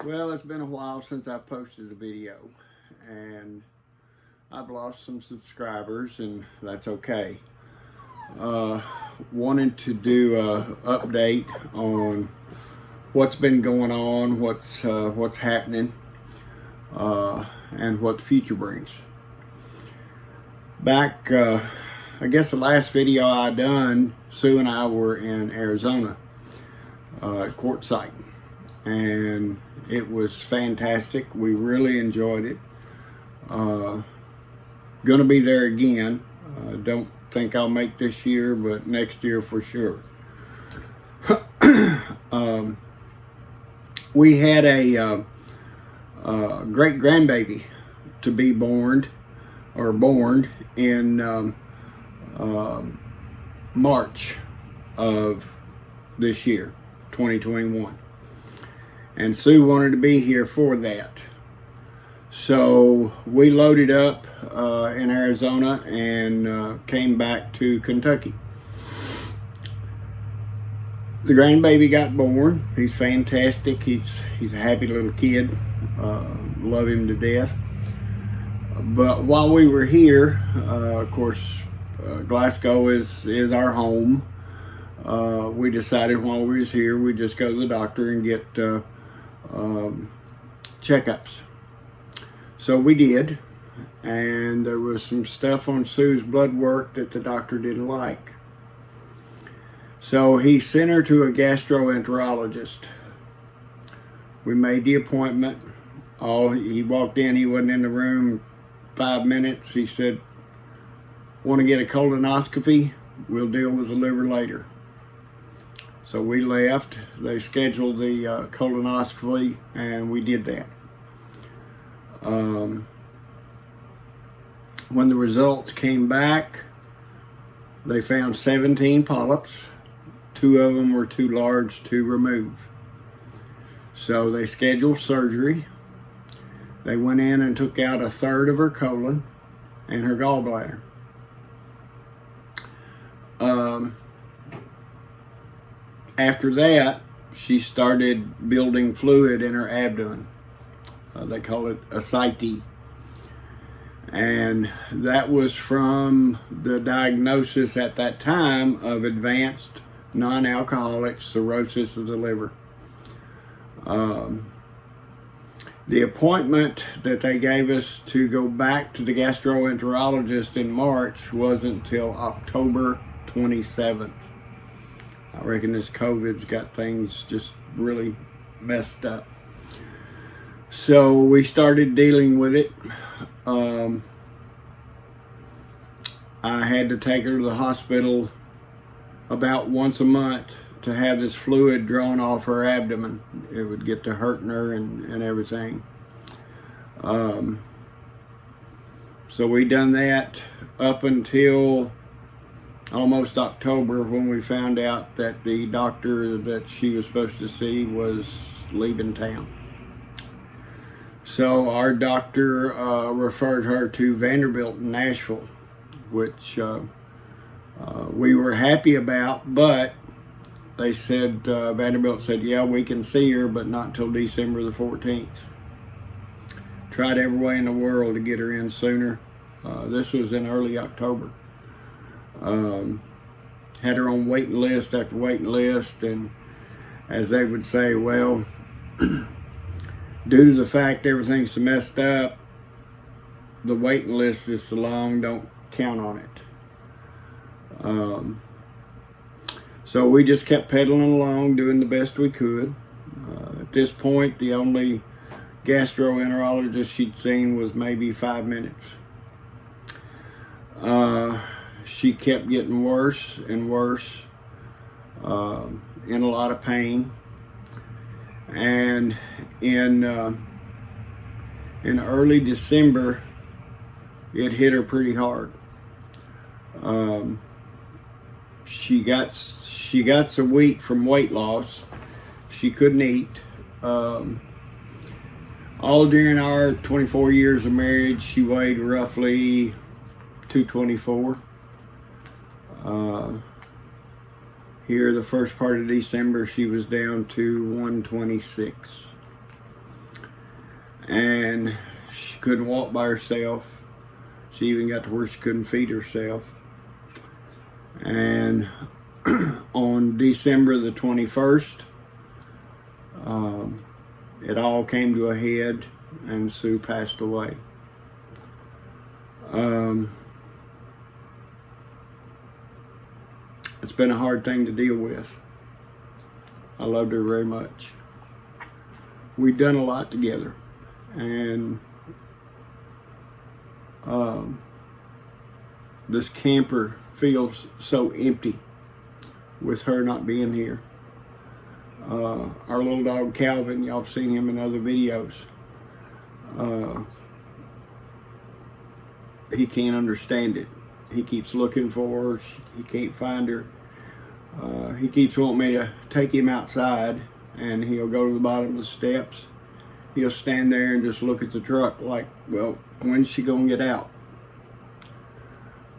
Well, it's been a while since I posted a video, and I've lost some subscribers, and that's okay. Uh, Wanted to do a update on what's been going on, what's happening, and what the future brings. Back, I guess the last video I done, Sue and I were in Arizona at Quartzsite, and it was fantastic. We really enjoyed it. Gonna be there again. Don't think I'll make this year, but next year for sure. We had a great grandbaby to be born in March of this year, 2021. And Sue wanted to be here for that. So we loaded up in Arizona and came back to Kentucky. The grandbaby got born. He's fantastic. He's a happy little kid. Love him to death. But while we were here, of course, Glasgow is our home. We decided while we was here, we'd just go to the doctor and get checkups. So we did, and there was some stuff on Sue's blood work that the doctor didn't like. So he sent her to a gastroenterologist. We made the appointment. He walked in, he wasn't in the room 5 minutes. He said, "Want to get a colonoscopy? We'll deal with the liver later." So we left. They scheduled the colonoscopy, and we did that. When the results came back, they found 17 polyps. 2 of them were too large to remove. So they scheduled surgery. They went in and took out 1/3 of her colon and her gallbladder. After that, she started building fluid in her abdomen. They call it ascites. And that was from the diagnosis at that time of advanced non-alcoholic cirrhosis of the liver. The appointment that they gave us to go back to the gastroenterologist in March wasn't until October 27th. I reckon this COVID's got things just really messed up. So we started dealing with it. I had to take her to the hospital about once a month to have this fluid drawn off her abdomen. It would get to hurting her and everything. So we done that up until almost October, when we found out that the doctor that she was supposed to see was leaving town. So our doctor referred her to Vanderbilt in Nashville, which we were happy about, but they said, Vanderbilt said, yeah, we can see her, but not until December the 14th. Tried every way in the world to get her in sooner. This was in early October. Had her on waiting list after waiting list, and as they would say, well, due to the fact everything's so messed up, the waiting list is so long, don't count on it. So we just kept pedaling along, doing the best we could. At this point, the only gastroenterologist she'd seen was maybe 5 minutes. She kept getting worse and worse, in a lot of pain. And in early December, it hit her pretty hard. She got so weak from weight loss, she couldn't eat. All during our 24 years of marriage, she weighed roughly 224. Here, the first part of December, she was down to 126. and she couldn't walk by herself. She even got to where she couldn't feed herself. And on December the 21st, it all came to a head, and Sue passed away. It's been a hard thing to deal with. I loved her very much. We'd done a lot together, and this camper feels so empty with her not being here. Our little dog Calvin, y'all have seen him in other videos. He can't understand it. He keeps looking for her. He can't find her. He keeps wanting me to take him outside, and he'll go to the bottom of the steps. He'll stand there and just look at the truck like, well, when's she gonna get out?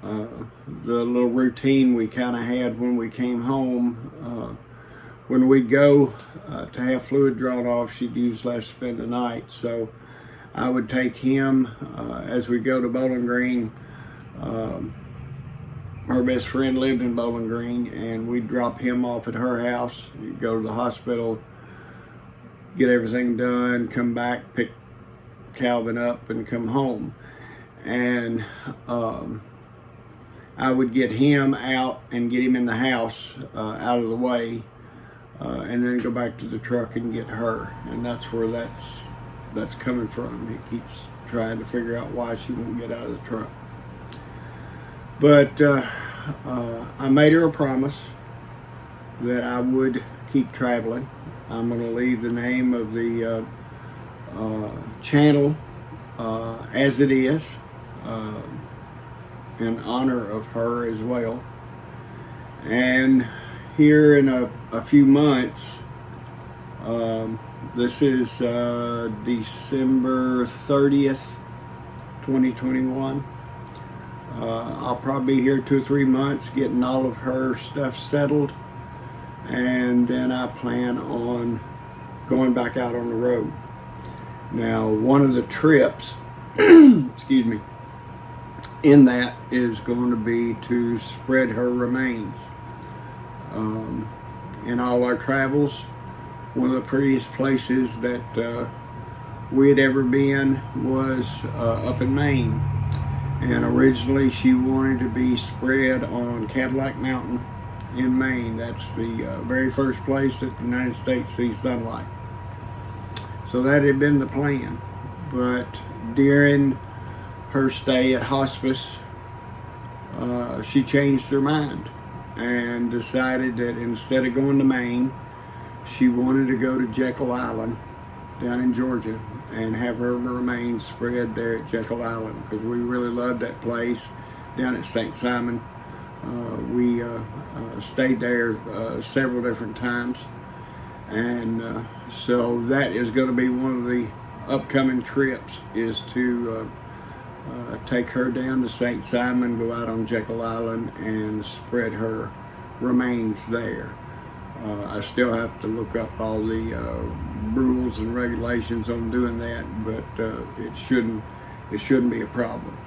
The little routine we kind of had when we came home, when we'd go to have fluid drawn off, she'd usually have to spend the night. So I would take him as we go to Bowling Green. Her best friend lived in Bowling Green, and we'd drop him off at her house. We'd go to the hospital, get everything done, come back, pick Calvin up, and come home. And I would get him out and get him in the house, out of the way, and then go back to the truck and get her. And that's where that's coming from. He keeps trying to figure out why she won't get out of the truck. But I made her a promise that I would keep traveling. I'm going to leave the name of the channel as it is, in honor of her as well. And here in a few months, this is December 30th, 2021. I'll probably be here 2 or 3 months getting all of her stuff settled, and then I plan on going back out on the road. Now, one of the trips, excuse me, in that is going to be to spread her remains. In all our travels, one of the prettiest places that we had ever been was up in Maine. And originally she wanted to be spread on Cadillac Mountain in Maine. That's the very first place that the United States sees sunlight. So that had been the plan. But during her stay at hospice, she changed her mind and decided that instead of going to Maine, she wanted to go to Jekyll Island down in Georgia and have her remains spread there at Jekyll Island, because we really loved that place down at St. Simon. We stayed there several different times, and so that is going to be one of the upcoming trips, is to take her down to St. Simon, go out on Jekyll Island, and spread her remains there. I still have to look up all the rules and regulations on doing that, but it shouldn't be a problem.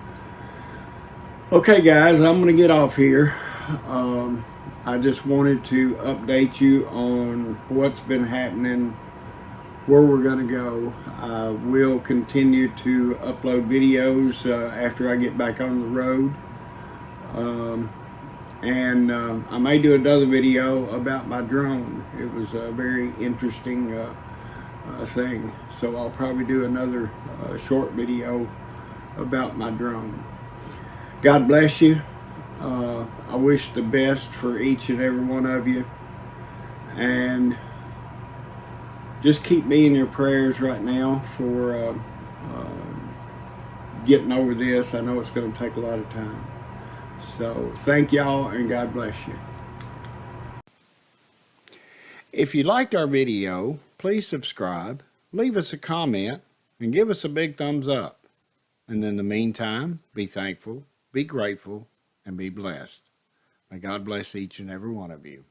Okay, guys, I'm going to get off here. I just wanted to update you on what's been happening, where we're going to go. I will continue to upload videos after I get back on the road. And I may do another video about my drone. It was a very interesting thing. So I'll probably do another short video about my drone. God bless you. I wish the best for each and every one of you. And just keep me in your prayers right now for getting over this. I know it's going to take a lot of time. So thank y'all, and God bless you. If you liked our video, please subscribe, leave us a comment, and give us a big thumbs up. And in the meantime, be thankful, be grateful, and be blessed. May God bless each and every one of you.